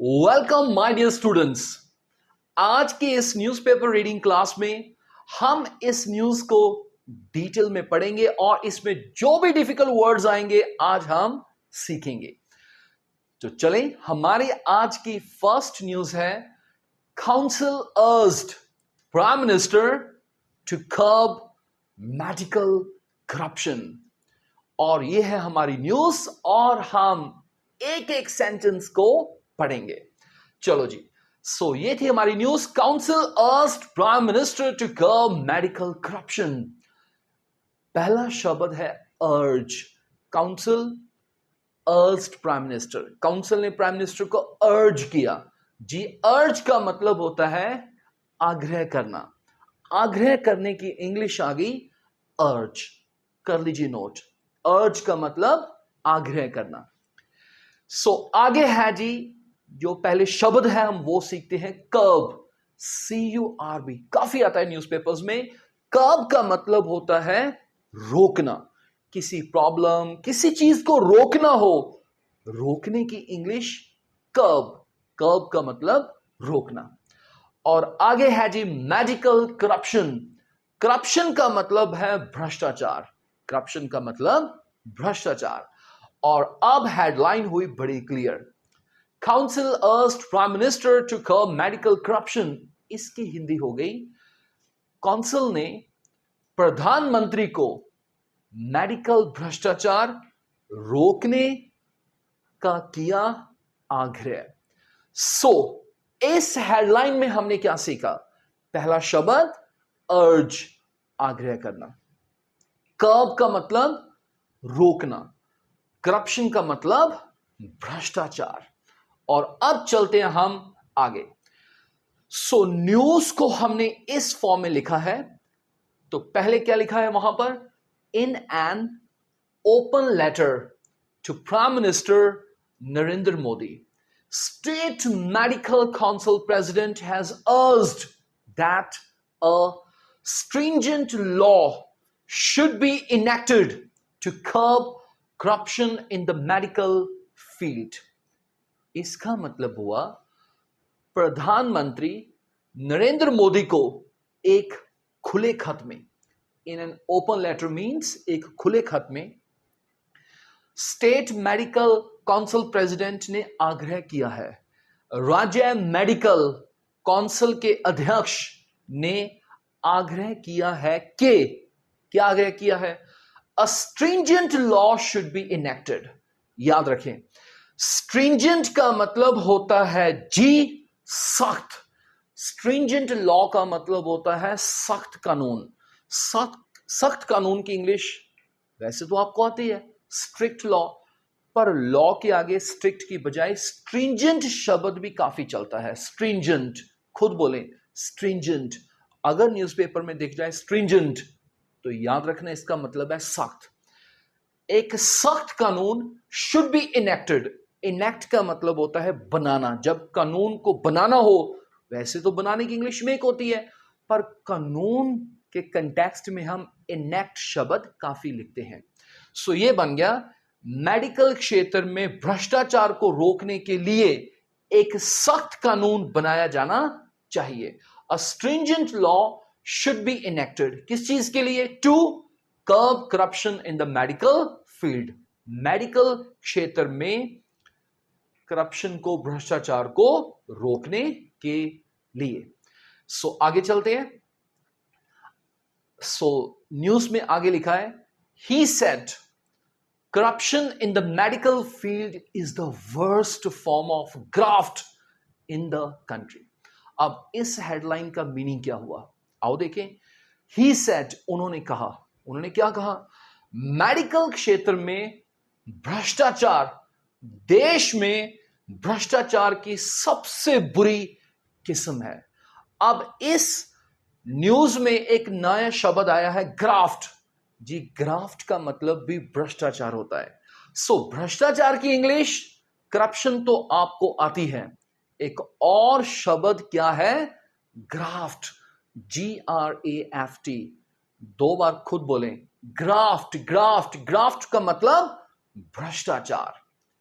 Welcome my dear students. आज के इस न्यूज़पेपर रीडिंग क्लास में हम इस न्यूज़ को डिटेल में पढ़ेंगे और इसमें जो भी डिफिकल्ट वर्ड्स आएंगे आज हम सीखेंगे। तो चलें, हमारी आज की फर्स्ट न्यूज़ है council urged prime minister to curb medical corruption. और ये है हमारी न्यूज़ और हम एक एक सेंटेंस को पढ़ेंगे। चलो जी, सो ये थी हमारी news. Council urged prime minister to curb medical corruption. पहला शब्द है urge. Council urged prime minister, council ने प्राइम मिनिस्टर को अर्ज किया। जी, अर्ज का मतलब होता है आग्रह करना। आग्रह करने की इंग्लिश आ गई अर्ज। कर लीजिए नोट, अर्ज का मतलब आग्रह करना। सो आगे है जी, जो पहले शब्द है हम वो सीखते हैं कर्ब। CURB काफी आता है न्यूज़पेपर्स में। कर्ब का मतलब होता है रोकना। किसी प्रॉब्लम, किसी चीज को रोकना हो, रोकने की इंग्लिश कर्ब। कर्ब का मतलब रोकना। और आगे है जी मेडिकल करप्शन। करप्शन का मतलब है भ्रष्टाचार। करप्शन का मतलब भ्रष्टाचार। और अब हेडलाइन हुई बड़ी clear, council urged prime minister to curb medical corruption. इसकी हिंदी हो गई, काउंसिल ने प्रधानमंत्री को मेडिकल भ्रष्टाचार रोकने का किया आग्रह। सो इस हेडलाइन में हमने क्या सीखा? पहला शब्द अर्ज, आग्रह करना। कर्ब का मतलब रोकना। करप्शन का मतलब भ्रष्टाचार। और अब चलते हैं हम आगे। सो न्यूज को हमने इस फॉर्म में लिखा है। तो पहले क्या लिखा है वहां पर? In an open letter to prime minister Narendra Modi, state medical council president has urged that a stringent law should be enacted to curb corruption in the medical field. इसका मतलब हुआ प्रधानमंत्री नरेंद्र मोदी को एक खुले खत में, in an open letter means एक खुले खत में, स्टेट मेडिकल काउंसिल प्रेसिडेंट ने आग्रह किया है। राज्य मेडिकल काउंसिल के अध्यक्ष ने आग्रह किया है कि, क्या आग्रह किया है? A stringent law should be enacted. याद रखें, स्ट्रिंजेंट का मतलब होता है जी सख्त। स्ट्रिंजेंट लॉ का मतलब होता है सख्त कानून। सख्त कानून की इंग्लिश वैसे तो आपको आती है स्ट्रिक्ट लॉ, पर लॉ के आगे स्ट्रिक्ट की बजाय स्ट्रिंजेंट शब्द भी काफी चलता है। स्ट्रिंजेंट, खुद बोलें स्ट्रिंजेंट। अगर न्यूज़पेपर में दिख जाए स्ट्रिंजेंट तो याद रखना इसका मतलब है सख्त। एक सख्त कानून शुड बी इनेक्टेड। इनेक्ट का मतलब होता है बनाना। जब कानून को बनाना हो, वैसे तो बनाने की इंग्लिश मेक होती है, पर कानून के कंटेक्स्ट में हम इनेक्ट शब्द काफी लिखते हैं। सो ये बन गया, मेडिकल क्षेत्र में भ्रष्टाचार को रोकने के लिए एक सख्त कानून बनाया जाना चाहिए। A stringent law should be enacted. किस चीज के लिए? To curb corruption in the medical field. Medical क्षेत्र में करप्शन को, भ्रष्टाचार को रोकने के लिए। सो आगे चलते हैं। सो न्यूज में आगे लिखा है, he said corruption in the medical field is the worst form of graft in the country. अब इस हेडलाइन का मीनिंग क्या हुआ, आओ देखें। ही सेड, उन्होंने कहा। उन्होंने क्या कहा? मेडिकल क्षेत्र में भ्रष्टाचार, देश में भ्रष्टाचार की सबसे बुरी किस्म है। अब इस न्यूज में एक नया शब्द आया है, ग्राफ्ट। जी, ग्राफ्ट का मतलब भी भ्रष्टाचार होता है। सो भ्रष्टाचार की इंग्लिश, करप्शन तो आपको आती है, एक और शब्द क्या है? ग्राफ्ट। GRAFT। दो बार खुद बोलें, ग्राफ्ट ग्राफ्ट ग्राफ्ट का मतलब भ्रष्टाचार।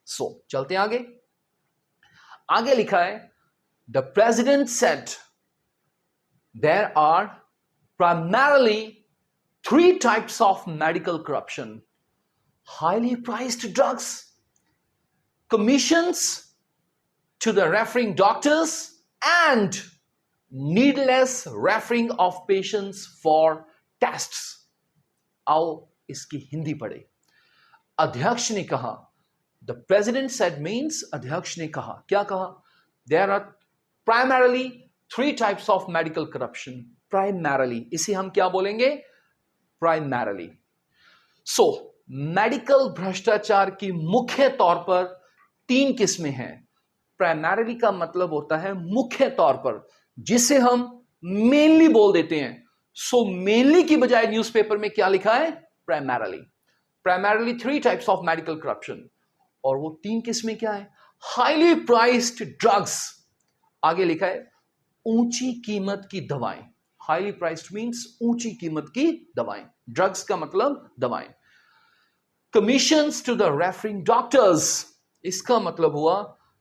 सो चलते हैं आगे। आगे लिखा है the president said there are primarily 3 types of medical corruption, highly priced drugs, commissions to the referring doctors, and needless referring of patients for tests. आओ इसकी हिंदी पढ़े। अध्यक्ष ने कहा, द प्रेसिडेंट सेड मीन्स अध्यक्ष ने कहा, क्या कहा? There are primarily 3 types of medical corruption. Primarily, इसे हम क्या बोलेंगे? प्राइमरली। सो मेडिकल भ्रष्टाचार की मुख्य तौर पर 3 किस्में हैं। प्राइमरली का मतलब होता है मुख्य तौर पर, जिसे हम मेनली बोल देते हैं। सो मेनली की बजाय न्यूज़पेपर में क्या लिखा है? Primarily. Primarily 3 types of medical corruption, और वो 3 किस्में क्या है? हाईली प्राइस्ड ड्रग्स, आगे लिखा है ऊंची कीमत की दवाएं। हाईली प्राइस्ड मींस ऊंची कीमत की दवाएं, ड्रग्स का मतलब दवाएं। Commissions to the referring doctors, इसका मतलब हुआ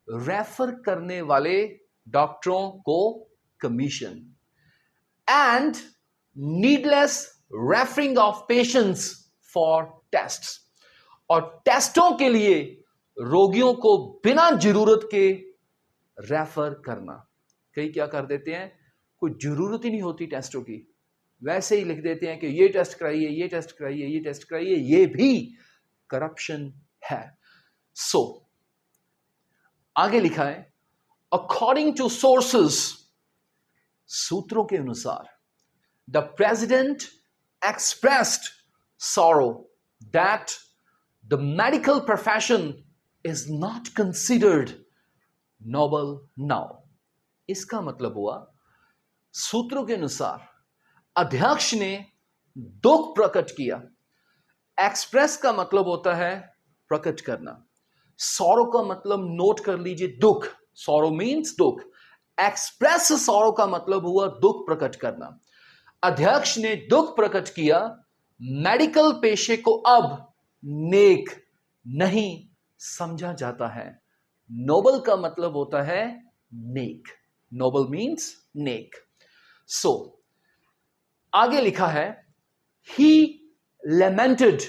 रेफर करने वाले डॉक्टरों को commission. And needless referring of patients for tests, और टेस्टों के लिए रोगियों को बिना जरूरत के रेफर करना। कई क्या कर देते हैं, कोई जरूरत ही नहीं होती टेस्टों की, वैसे ही लिख देते हैं कि ये टेस्ट कराइए, ये टेस्ट कराइए, ये टेस्ट कराइए। ये भी करप्शन है। सो आगे लिखा है अकॉर्डिंग टू सोर्सेस, सूत्रों के अनुसार, the president expressed sorrow that the medical profession is not considered noble now. इसका मतलब हुआ, सूत्रों के अनुसार अध्यक्ष ने दुख प्रकट किया। एक्सप्रेस का मतलब होता है प्रकट करना, सॉरो का मतलब नोट कर लीजिए दुख, सॉरो मीन्स दुख। एक्सप्रेस सॉरो का मतलब हुआ दुख प्रकट करना। अध्यक्ष ने दुख प्रकट किया, मेडिकल पेशे को अब नेक नहीं समझा जाता है। नोबल का मतलब होता है नेक, नोबल मीन्स नेक। सो आगे लिखा है ही lamented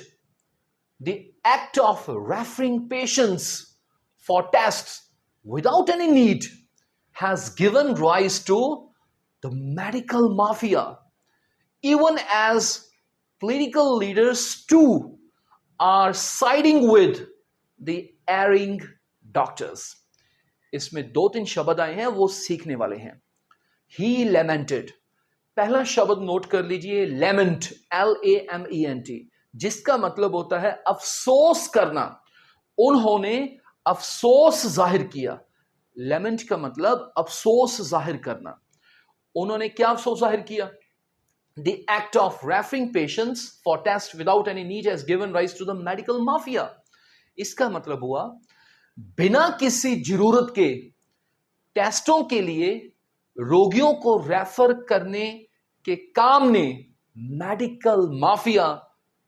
the act of referring patients for tests without any need has given rise to the medical mafia, even as political leaders too are siding with the erring doctors. इसमें 2-3 शब्द आए हैं, वो सीखने वाले हैं। He lamented, पहला शब्द नोट कर लीजिए, lament, LAMENT, जिसका मतलब होता है अफसोस करना। उन्होंने अफसोस जाहिर किया। lament का मतलब अफसोस जाहिर करना। उन्होंने क्या अफसोस जाहिर किया? The act of referring patients for tests without any need has given rise to the medical mafia. इसका मतलब हुआ बिना किसी जरूरत के टेस्टों के लिए रोगियों को रेफर करने के काम ने मेडिकल माफिया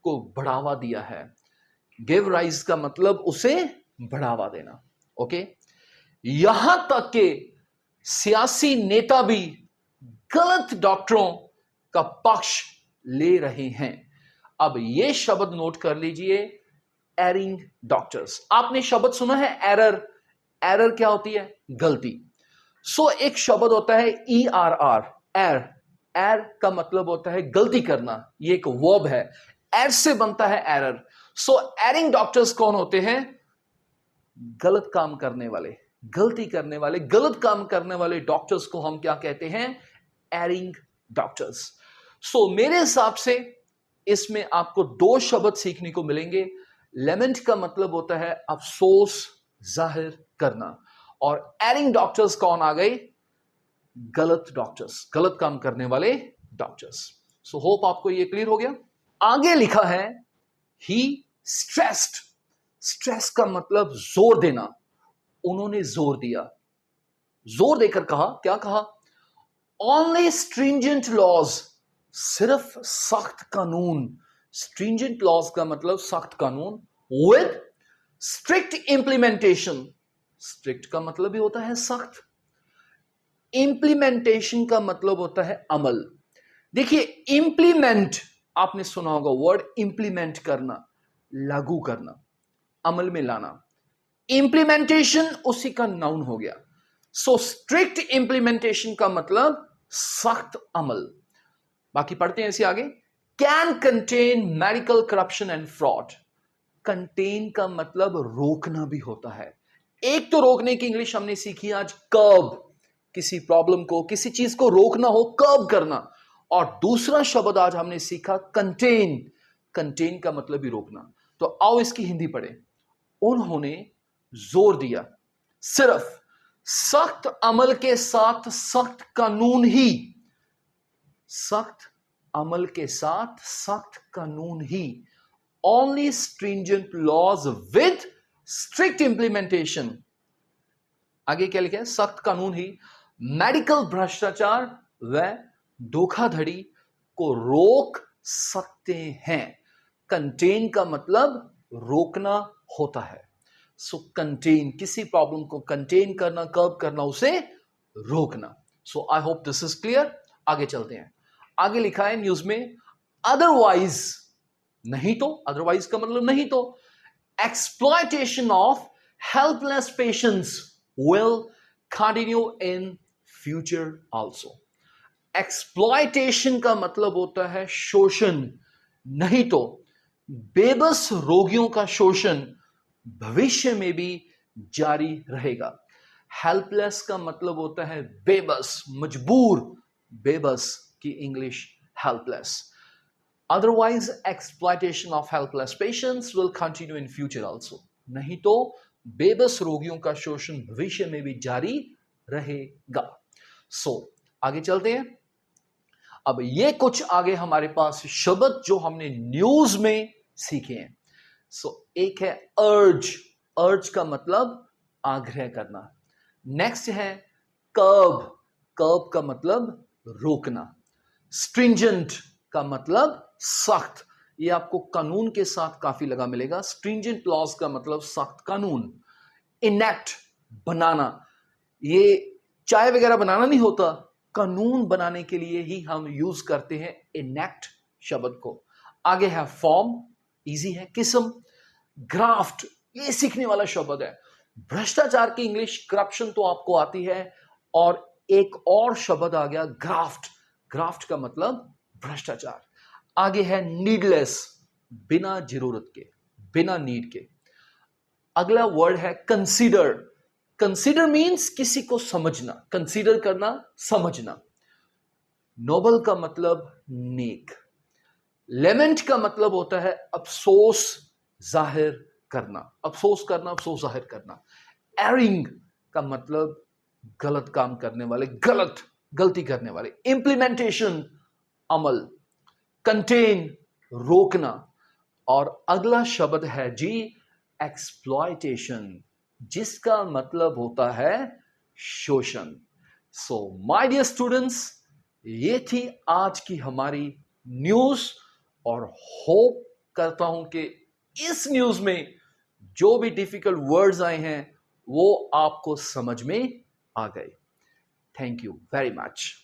को बढ़ावा दिया है। गिव राइज का मतलब उसे बढ़ावा देना। ओके, यहां तक के सियासी नेता भी गलत डॉक्टरों का पक्ष ले रहे हैं। अब यह शब्द नोट कर लीजिए, एरिंग डॉक्टर्स। आपने शब्द सुना है एरर। एरर क्या होती है? गलती। सो एक शब्द होता है ERR, एर। एर का मतलब होता है गलती करना, ये एक वर्ब है। एर से बनता है एरर। सो एरिंग डॉक्टर्स कौन होते हैं? गलत काम करने वाले, गलती करने वाले, गलत काम करने वाले डॉक्टर्स को हम क्या कहते हैं? एरिंग डॉक्टर्स। सो मेरे हिसाब से इसमें आपको 2 शब्द सीखने को मिलेंगे। लेमेंट का मतलब होता है अफसोस जाहिर करना, और एरिंग डॉक्टर्स कौन आ गए? गलत डॉक्टर्स, गलत काम करने वाले डॉक्टर्स। सो होप आपको ये क्लियर हो गया। आगे लिखा है ही स्ट्रेस्ड। स्ट्रेस का मतलब जोर देना। उन्होंने जोर दिया, जोर देकर कहा, क्या कहा? ओनली स्ट्रिंजेंट लॉज, सिर्फ सख्त कानून। स्ट्रिंजेंट लॉज का मतलब सख्त कानून, विद स्ट्रिक्ट इंप्लीमेंटेशन, स्ट्रिक्ट का मतलब ही होता है सख्त। इंप्लीमेंटेशन का मतलब होता है अमल। देखिए, इंप्लीमेंट आपने सुना होगा वर्ड, इंप्लीमेंट करना, लागू करना, अमल में लाना। इंप्लीमेंटेशन उसी का नाउन हो गया। सो स्ट्रिक्ट इंप्लीमेंटेशन का मतलब सख्त अमल। बाकी पढ़ते हैं इसे आगे। Can contain medical corruption and fraud. Contain का मतलब रोकना भी होता है। एक तो रोकने की इंग्लिश हमने सीखी आज, कर्ब, किसी प्रॉब्लम को, किसी चीज को रोकना हो, कर्ब करना। और दूसरा शब्द आज हमने सीखा कंटेन। कंटेन का मतलब भी रोकना। तो आओ इसकी हिंदी पढ़े। उन्होंने जोर दिया सिर्फ सख्त अमल के साथ सख्त कानून ही, सख्त अमल के साथ सख्त कानून ही, only stringent laws with strict implementation। आगे क्या लिखा है? सख्त कानून ही मेडिकल भ्रष्टाचार व धोखाधड़ी को रोक सकते हैं। कंटेन का मतलब रोकना होता है। सो कंटेन, किसी प्रॉब्लम को कंटेन करना, कर्ब करना, उसे रोकना। So I hope this is clear. आगे चलते हैं। आगे लिखा है न्यूज में, अदरवाइज, नहीं तो, अदरवाइज का मतलब नहीं तो, exploitation of helpless patients will continue in future also। exploitation का मतलब होता है शोषण, नहीं तो बेबस रोगियों का शोषण भविष्य में भी जारी रहेगा। हेल्पलेस का मतलब होता है बेबस, मजबूर, बेबस की English helpless. Otherwise, exploitation of helpless patients will continue in future also। नहीं तो बेबस रोगियों का शोषण भविष्य में भी जारी रहेगा। आगे चलते हैं। अब ये कुछ आगे हमारे पास शब्द जो हमने न्यूज में सीखे हैं। एक है अर्ज। अर्ज का मतलब आग्रह करना। नेक्स्ट है कर्ब। कर्ब का मतलब रोकना। स्ट्रिंजेंट का मतलब सख्त। ये आपको कानून के साथ काफी लगा मिलेगा। स्ट्रिंजेंट लॉज का मतलब सख्त कानून। इनेक्ट, बनाना। ये चाय वगैरह बनाना नहीं होता, कानून बनाने के लिए ही हम यूज करते हैं इनेक्ट शब्द को। आगे है फॉर्म, इजी है। किस्म, ग्राफ्ट, ये सीखने वाला शब्द है। भ्रष्टाचार की इंग्लिश करप्शन तो आपको आती है, और एक और शब्द आ गया ग्राफ्ट। ग्राफ्ट का मतलब भ्रष्टाचार। आगे है नीडलेस, बिना जरूरत के, बिना नीड के। अगला वर्ड है कंसीडर। कंसीडर मीन्स किसी को समझना, कंसीडर करना, समझना। नोबल का मतलब नेक। लेमेंट का मतलब होता है अफसोस जाहिर करना, अफसोस करना, अफसोस जाहिर करना। एरिंग का मतलब गलत काम करने वाले, गलती करने वाले। इंप्लीमेंटेशन, अमल। कंटेन, रोकना। और अगला शब्द है जी एक्सप्लॉयटेशन, जिसका मतलब होता है शोषण। माय डियर स्टूडेंट्स, ये थी आज की हमारी न्यूज, और होप करता हूं कि इस न्यूज में जो भी डिफिकल्ट वर्ड्स आए हैं वो आपको समझ में आ गए। Thank you very much.